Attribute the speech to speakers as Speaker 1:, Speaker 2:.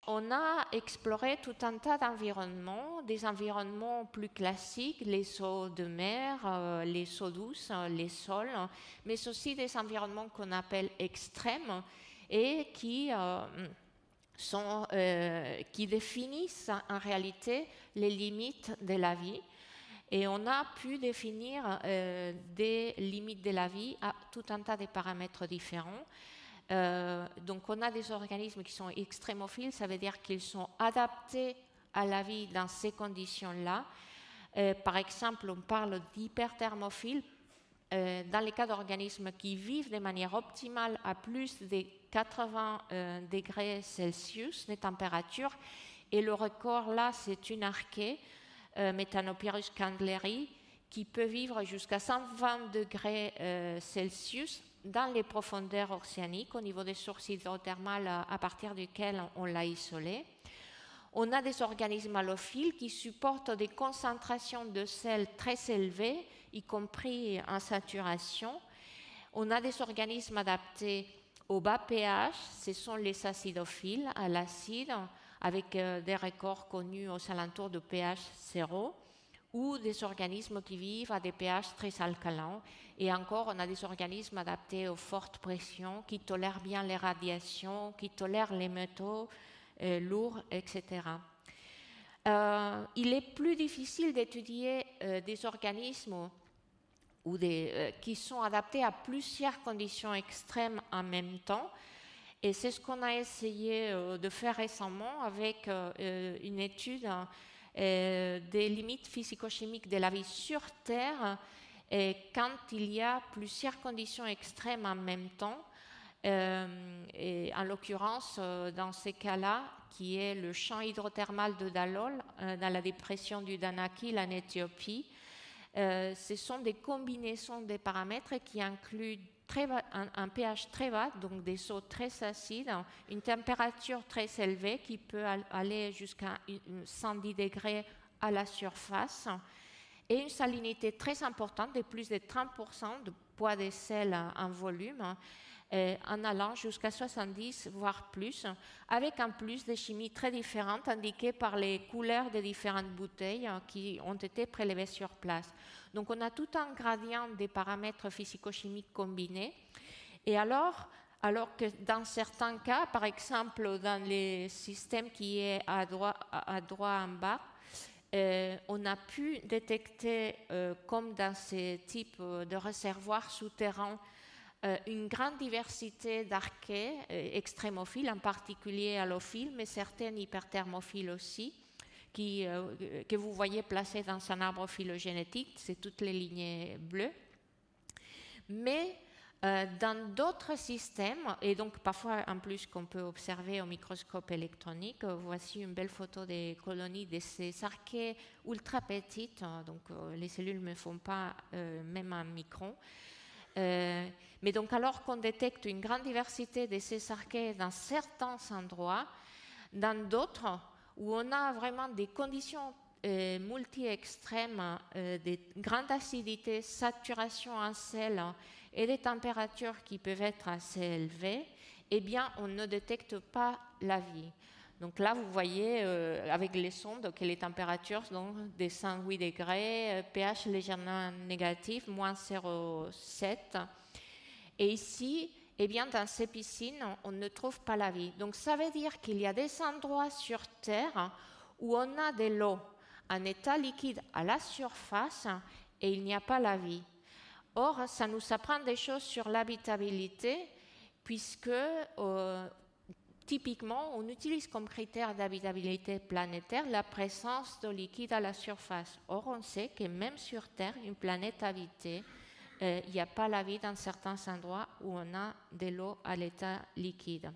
Speaker 1: On a exploré tout un tas d'environnements, des environnements plus classiques, les eaux de mer, les eaux douces, les sols, mais aussi des environnements qu'on appelle extrêmes et qui définissent en réalité les limites de la vie. Et on a pu définir des limites de la vie à tout un tas de paramètres différents. Donc on a des organismes qui sont extrémophiles, ça veut dire qu'ils sont adaptés à la vie dans ces conditions-là. Par exemple, on parle d'hyperthermophiles dans les cas d'organismes qui vivent de manière optimale à plus de 80 degrés Celsius de température. Et le record là, c'est une archée, Methanopyrus candleri, qui peut vivre jusqu'à 120 degrés Celsius dans les profondeurs océaniques, au niveau des sources hydrothermales à partir duquel on l'a isolé. On a des organismes halophiles qui supportent des concentrations de sel très élevées, y compris en saturation. On a des organismes adaptés au bas pH, ce sont les acidophiles à l'acide, avec des records connus aux alentours de pH 0. Ou des organismes qui vivent à des pH très alcalins. Et encore, on a des organismes adaptés aux fortes pressions, qui tolèrent bien les radiations, qui tolèrent les métaux lourds, etc. Il est plus difficile d'étudier des organismes qui sont adaptés à plusieurs conditions extrêmes en même temps. Et c'est ce qu'on a essayé de faire récemment avec une étude des limites physico-chimiques de la vie sur Terre quand il y a plusieurs conditions extrêmes en même temps. Et en l'occurrence, dans ces cas-là, qui est le champ hydrothermal de Dalol, dans la dépression du Danakil en Éthiopie, ce sont des combinaisons de paramètres qui incluent un pH très bas, donc des eaux très acides, une température très élevée qui peut aller jusqu'à 110 degrés à la surface et une salinité très importante de plus de 30% de poids de sel en volume, en allant jusqu'à 70 voire plus, avec en plus des chimies très différentes indiquées par les couleurs des différentes bouteilles qui ont été prélevées sur place. Donc on a tout un gradient des paramètres physico-chimiques combinés. Et alors que dans certains cas, par exemple dans les systèmes qui est à droite en bas, on a pu détecter, comme dans ces types de réservoirs souterrains, une grande diversité d'archées extrémophiles, en particulier halophiles, mais certaines hyperthermophiles aussi, que vous voyez placées dans un arbre phylogénétique, c'est toutes les lignées bleues. Mais dans d'autres systèmes, et donc parfois en plus qu'on peut observer au microscope électronique, voici une belle photo des colonies de ces archées ultra petites, donc les cellules ne font pas même un micron. Mais donc alors qu'on détecte une grande diversité de ces archées dans certains endroits, dans d'autres où on a vraiment des conditions multi-extrêmes, de grande acidité, saturation en sel et des températures qui peuvent être assez élevées, eh bien on ne détecte pas la vie. Donc là, vous voyez avec les sondes que les températures sont de 108 degrés, pH légèrement négatif, moins 0,7. Et ici, eh bien, dans ces piscines, on ne trouve pas la vie. Donc ça veut dire qu'il y a des endroits sur Terre où on a de l'eau en état liquide à la surface et il n'y a pas la vie. Or, ça nous apprend des choses sur l'habitabilité puisque typiquement, on utilise comme critère d'habitabilité planétaire la présence d'eau liquide à la surface. Or, on sait que même sur Terre, une planète habitée, il n'y a pas la vie dans certains endroits où on a de l'eau à l'état liquide.